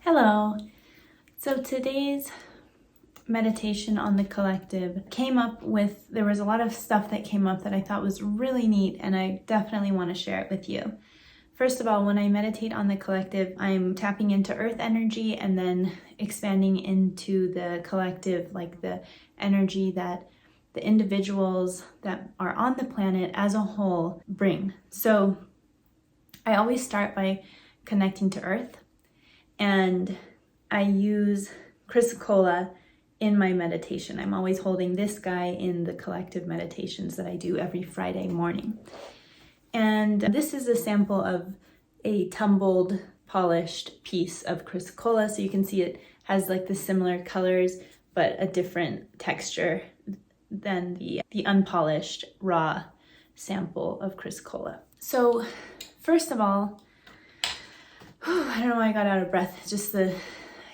Hello. So today's meditation on the collective there was a lot of stuff that came up that I thought was really neat, and I definitely want to share it with you. First of all, when I meditate on the collective, I'm tapping into earth energy and then expanding into the collective, like the energy that the individuals that are on the planet as a whole bring. So I always start by connecting to earth, and I use chrysocolla in my meditation. I'm always holding this guy in the collective meditations that I do every Friday morning. And this is a sample of a tumbled, polished piece of chrysocolla. So you can see it has like the similar colors, but a different texture than the unpolished, raw sample of chrysocolla. So first of all, I don't know why I got out of breath, I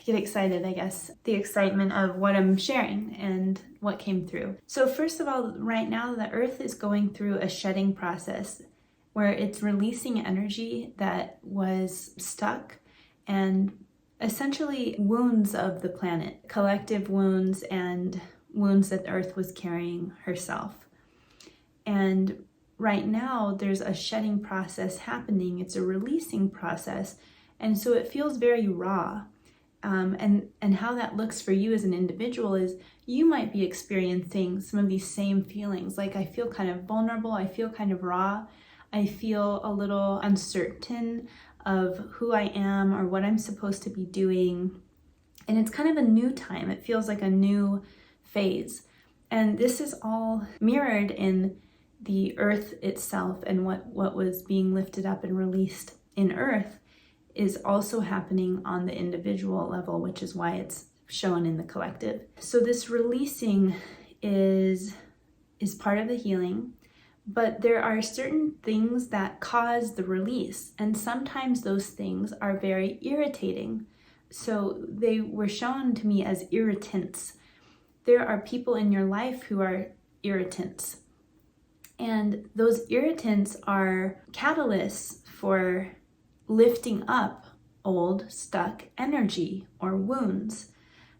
get excited, I guess. The excitement of what I'm sharing and what came through. So first of all, right now the earth is going through a shedding process where it's releasing energy that was stuck and essentially wounds of the planet, collective wounds and wounds that the earth was carrying herself. And right now there's a shedding process happening. It's a releasing process. And so it feels very raw. And how that looks for you as an individual is you might be experiencing some of these same feelings. Like I feel kind of vulnerable. I feel kind of raw. I feel a little uncertain of who I am or what I'm supposed to be doing. And it's kind of a new time. It feels like a new phase. And this is all mirrored in the earth itself, and what was being lifted up and released in earth is also happening on the individual level, which is why it's shown in the collective. So this releasing is part of the healing, but there are certain things that cause the release, and sometimes those things are very irritating. So they were shown to me as irritants. There are people in your life who are irritants, and those irritants are catalysts for lifting up old stuck energy or wounds,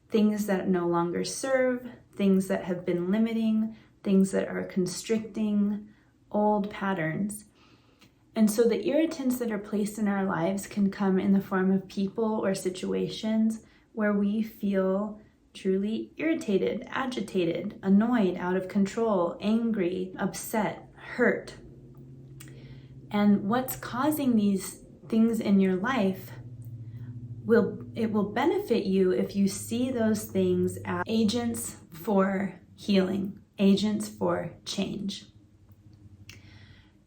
things that no longer serve, things that have been limiting, things that are constricting, old patterns. And so the irritants that are placed in our lives can come in the form of people or situations where we feel truly irritated, agitated, annoyed, out of control, angry, upset, hurt. And what's causing these things in your life will benefit you if you see those things as agents for healing, agents for change.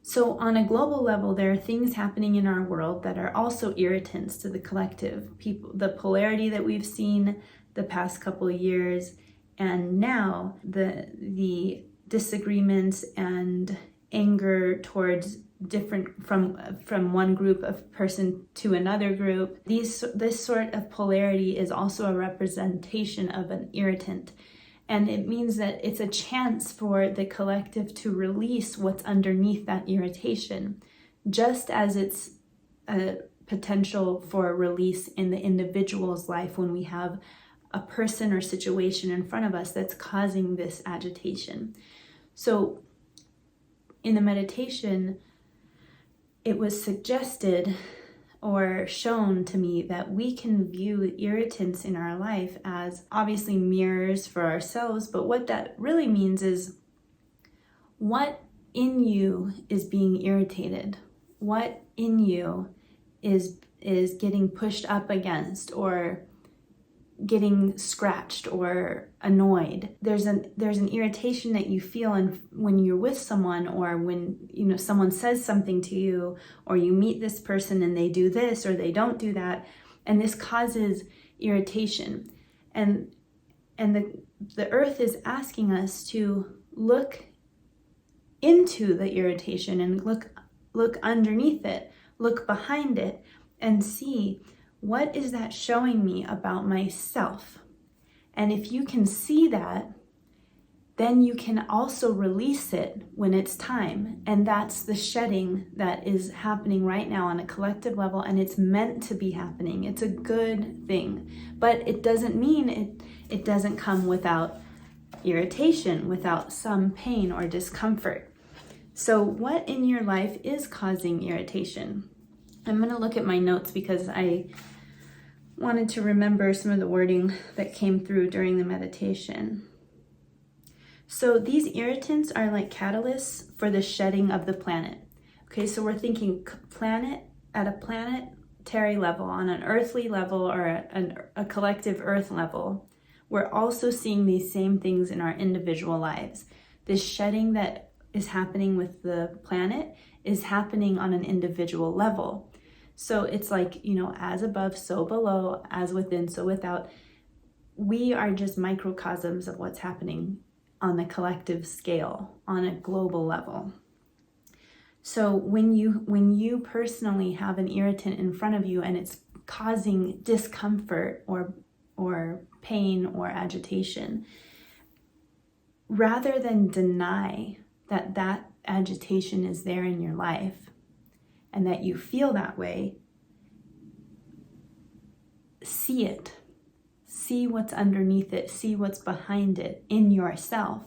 So on a global level, there are things happening in our world that are also irritants to the collective. The polarity that we've seen the past couple of years, and now the disagreements and anger towards different from one group of person to another group. This sort of polarity is also a representation of an irritant, and it means that it's a chance for the collective to release what's underneath that irritation, just as it's a potential for release in the individual's life when we have a person or situation in front of us that's causing this agitation. So in the meditation, it was suggested or shown to me that we can view irritants in our life as obviously mirrors for ourselves, but what that really means is what in you is being irritated, what in you is getting pushed up against or getting scratched or annoyed. There's an irritation that you feel when you're with someone, or when someone says something to you, or you meet this person and they do this or they don't do that, and this causes irritation. And the earth is asking us to look into the irritation and look underneath it, look behind it, and see, what is that showing me about myself? And if you can see that, then you can also release it when it's time. And that's the shedding that is happening right now on a collective level, and it's meant to be happening. It's a good thing, but it doesn't mean it doesn't come without irritation, without some pain or discomfort. So what in your life is causing irritation? I'm going to look at my notes because I wanted to remember some of the wording that came through during the meditation. So these irritants are like catalysts for the shedding of the planet. Okay, so we're thinking planet at a planetary level, on an earthly level, or a collective earth level. We're also seeing these same things in our individual lives. This shedding that is happening with the planet is happening on an individual level. So it's like, as above, so below, as within, so without. We are just microcosms of what's happening on the collective scale, on a global level. So when you personally have an irritant in front of you and it's causing discomfort or pain or agitation, rather than deny that agitation is there in your life and that you feel that way, see it. See what's underneath it, see what's behind it in yourself,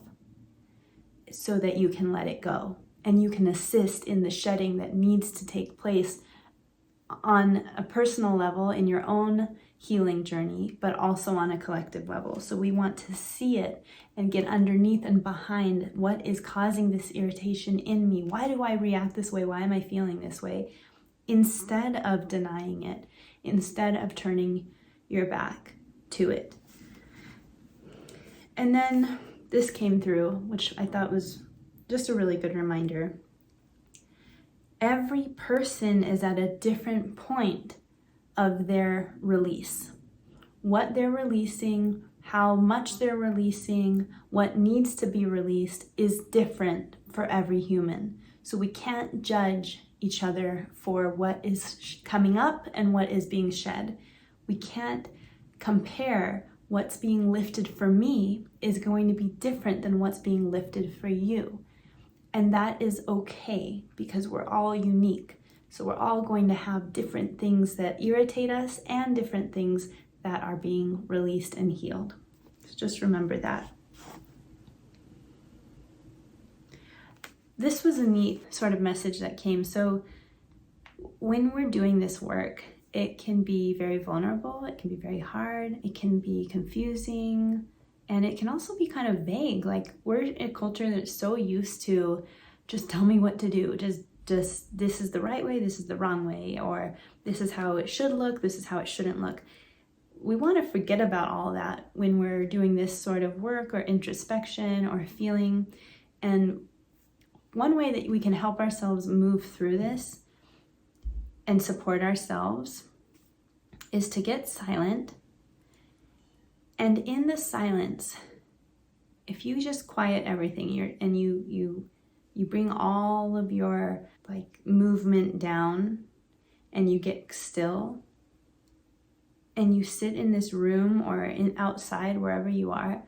so that you can let it go and you can assist in the shedding that needs to take place on a personal level in your own healing journey, but also on a collective level. So we want to see it and get underneath and behind what is causing this irritation in me. Why do I react this way? Why am I feeling this way? Instead of denying it, instead of turning your back to it. And then this came through, which I thought was just a really good reminder. Every person is at a different point of their release. What they're releasing, how much they're releasing, what needs to be released is different for every human. So we can't judge each other for what is coming up and what is being shed. We can't compare. What's being lifted for me is going to be different than what's being lifted for you. And that is okay, because we're all unique. So we're all going to have different things that irritate us and different things that are being released and healed. So just remember that. This was a neat sort of message that came. So when we're doing this work, it can be very vulnerable, it can be very hard, it can be confusing, and it can also be kind of vague. Like, we're in a culture that's so used to just tell me what to do, just this is the right way, this is the wrong way, or this is how it should look, this is how it shouldn't look. We want to forget about all that when we're doing this sort of work or introspection or feeling. And one way that we can help ourselves move through this and support ourselves is to get silent. And in the silence, if you just quiet everything, you bring all of your movement down, and you get still, and you sit in this room or outside, wherever you are,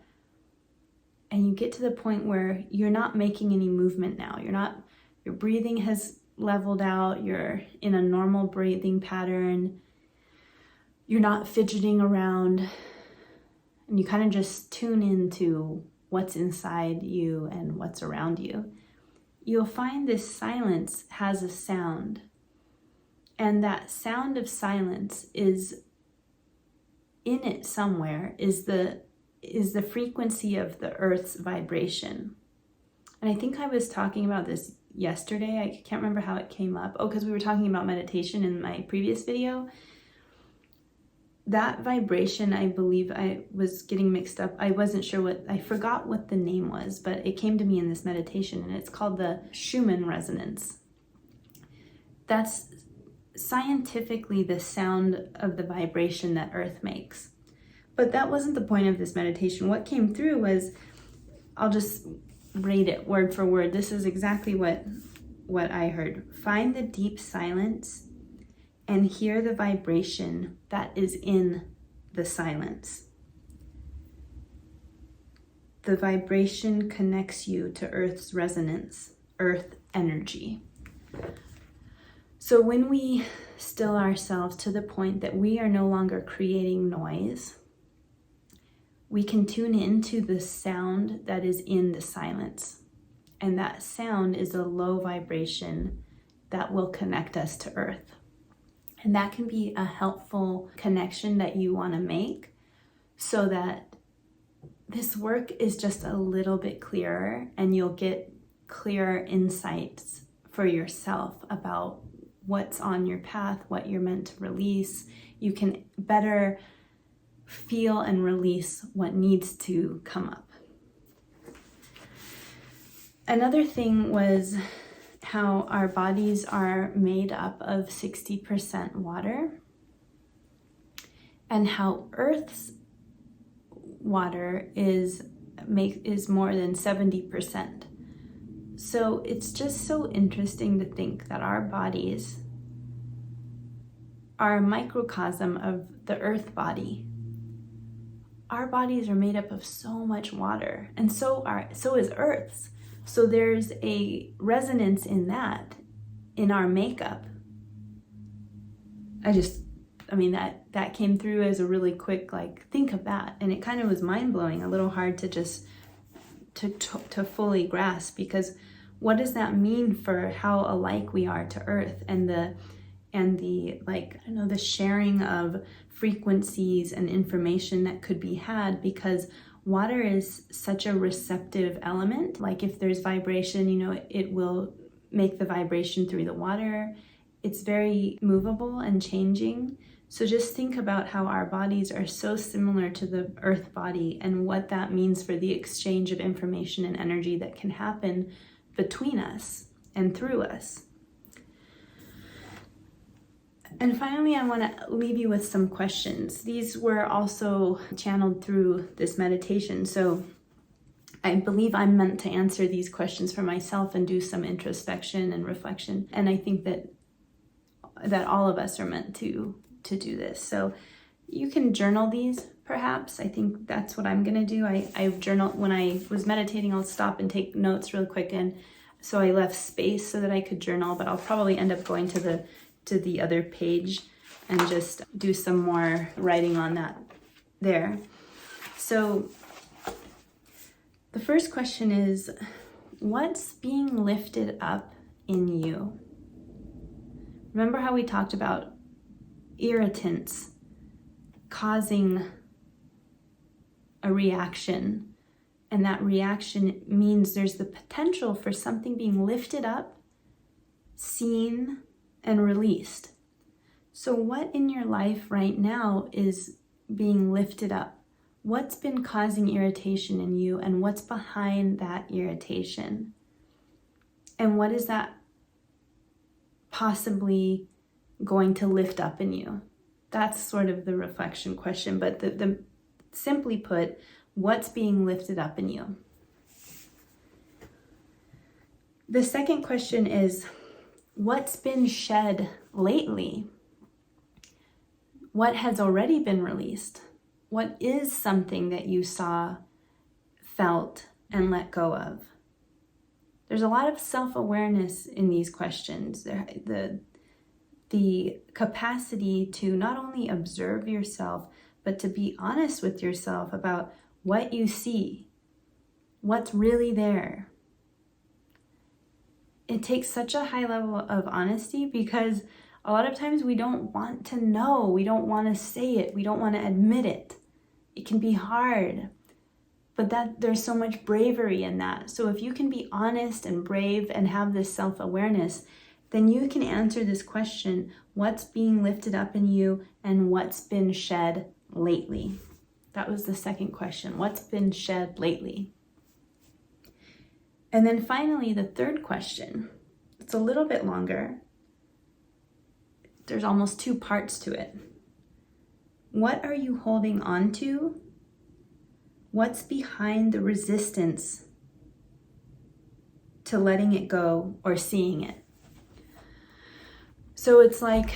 and you get to the point where you're not making any movement now. Your breathing has leveled out, you're in a normal breathing pattern, you're not fidgeting around, and you kind of just tune into what's inside you and what's around you. You'll find this silence has a sound, and that sound of silence is in it somewhere, is the frequency of the earth's vibration. And I think I was talking about this yesterday. I can't remember how it came up. Oh, because we were talking about meditation in my previous video. That vibration, I believe I was getting mixed up. I wasn't sure I forgot what the name was, but it came to me in this meditation, and it's called the Schumann resonance. That's scientifically the sound of the vibration that Earth makes. But that wasn't the point of this meditation. What came through was, I'll just read it word for word. This is exactly what I heard. Find the deep silence and hear the vibration that is in the silence. the vibration connects you to Earth's resonance, Earth energy. So when we still ourselves to the point that we are no longer creating noise, we can tune into the sound that is in the silence. And that sound is a low vibration that will connect us to Earth. And that can be a helpful connection that you want to make so that this work is just a little bit clearer and you'll get clearer insights for yourself about what's on your path, what you're meant to release. You can better feel and release what needs to come up. Another thing was how our bodies are made up of 60% water, and how Earth's water is more than 70%. So it's just so interesting to think that our bodies are a microcosm of the Earth body. Our bodies are made up of so much water, and so is Earth's. So there's a resonance in that, in our makeup. That came through as a really quick, think of that. And it kind of was mind-blowing, a little hard to just to fully grasp, because what does that mean for how alike we are to Earth, and the sharing of frequencies and information that could be had, because water is such a receptive element. Like if there's vibration, it will make the vibration through the water. It's very movable and changing. So just think about how our bodies are so similar to the Earth body and what that means for the exchange of information and energy that can happen between us and through us. And finally, I want to leave you with some questions. These were also channeled through this meditation. So I believe I'm meant to answer these questions for myself and do some introspection and reflection. And I think that all of us are meant to do this. So you can journal these, perhaps. I think that's what I'm going to do. I've journaled when I was meditating. I'll stop and take notes real quick. And so I left space so that I could journal, but I'll probably end up going to the other page and just do some more writing on that there. So the first question is, what's being lifted up in you? Remember how we talked about irritants causing a reaction, and that reaction means there's the potential for something being lifted up, seen, and released. So what in your life right now is being lifted up? What's been causing irritation in you, and what's behind that irritation? And what is that possibly going to lift up in you? That's sort of the reflection question, but the simply put, what's being lifted up in you? The second question is, what's been shed lately? What has already been released? What is something that you saw, felt, and let go of? There's a lot of self-awareness in these questions. The capacity to not only observe yourself, but to be honest with yourself about what you see, what's really there. It takes such a high level of honesty, because a lot of times we don't want to know, we don't want to say it, we don't want to admit it. It can be hard, but there's so much bravery in that. So if you can be honest and brave and have this self-awareness, then you can answer this question, what's being lifted up in you and what's been shed lately? That was the second question. What's been shed lately? And then finally, the third question. It's a little bit longer. There's almost 2 parts to it. What are you holding on to? What's behind the resistance to letting it go or seeing it? So it's like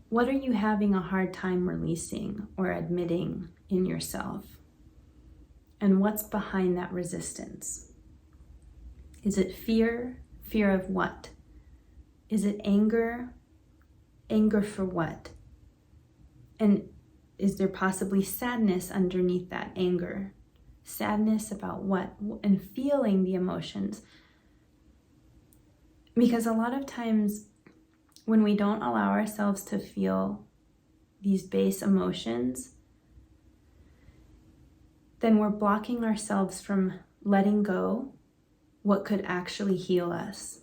What are you having a hard time releasing or admitting in yourself? And what's behind that resistance? Is it fear? Fear of what? Is it anger? Anger for what? And is there possibly sadness underneath that anger? Sadness about what? And feeling the emotions. Because a lot of times when we don't allow ourselves to feel these base emotions, then we're blocking ourselves from letting go what could actually heal us.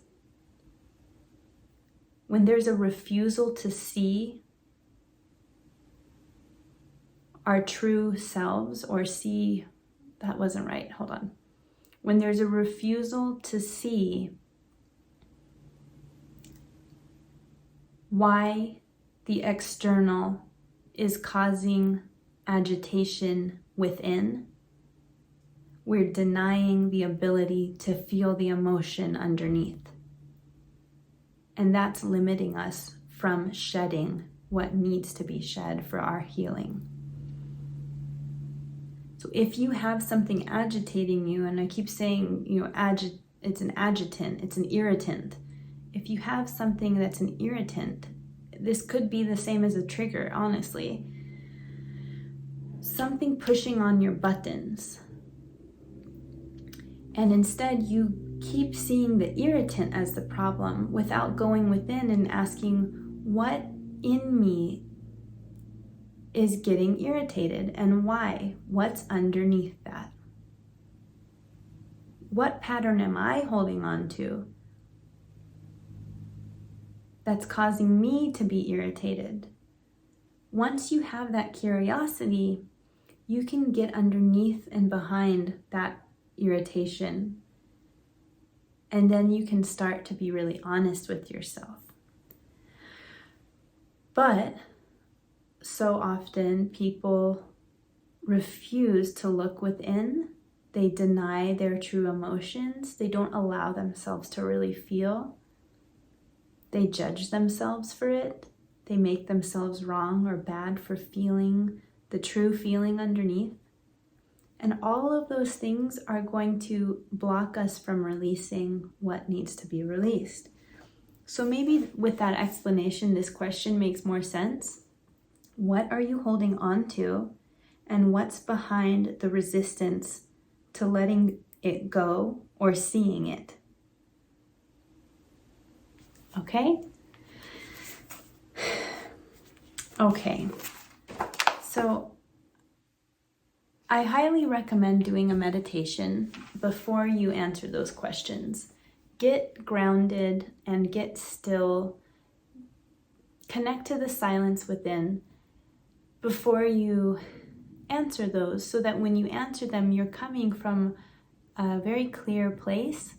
When there's a refusal to see our true selves, or see, that wasn't right, hold on. When there's a refusal to see why the external is causing agitation within, we're denying the ability to feel the emotion underneath. And that's limiting us from shedding what needs to be shed for our healing. So if you have something agitating you, and I keep saying, it's an agitant, it's an irritant. If you have something that's an irritant, this could be the same as a trigger, honestly. Something pushing on your buttons. And instead you keep seeing the irritant as the problem without going within and asking, what in me is getting irritated and why? What's underneath that? What pattern am I holding on to that's causing me to be irritated? Once you have that curiosity, you can get underneath and behind that irritation. And then you can start to be really honest with yourself. But so often people refuse to look within. They deny their true emotions. They don't allow themselves to really feel. They judge themselves for it. They make themselves wrong or bad for feeling the true feeling underneath. And all of those things are going to block us from releasing what needs to be released. So maybe with that explanation, this question makes more sense. What are you holding on to? And what's behind the resistance to letting it go or seeing it? Okay? Okay. So I highly recommend doing a meditation before you answer those questions. Get grounded and get still. Connect to the silence within before you answer those, so that when you answer them, you're coming from a very clear place,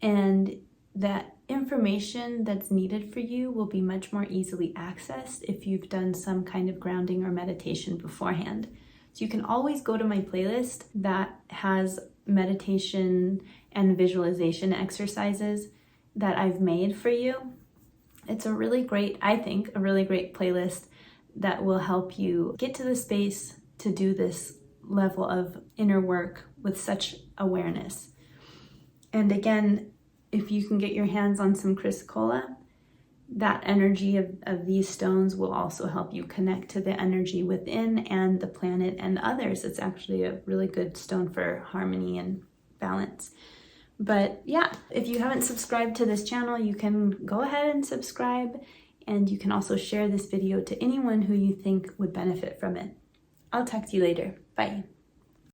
and that information that's needed for you will be much more easily accessed if you've done some kind of grounding or meditation beforehand. So you can always go to my playlist that has meditation and visualization exercises that I've made for you. It's a really great, I think, a really great playlist that will help you get to the space to do this level of inner work with such awareness. And again, if you can get your hands on some chrysocolla, that energy of these stones will also help you connect to the energy within and the planet and others. It's actually a really good stone for harmony and balance. But yeah, if you haven't subscribed to this channel, you can go ahead and subscribe, and you can also share this video to anyone who you think would benefit from it. I'll talk to you later. Bye.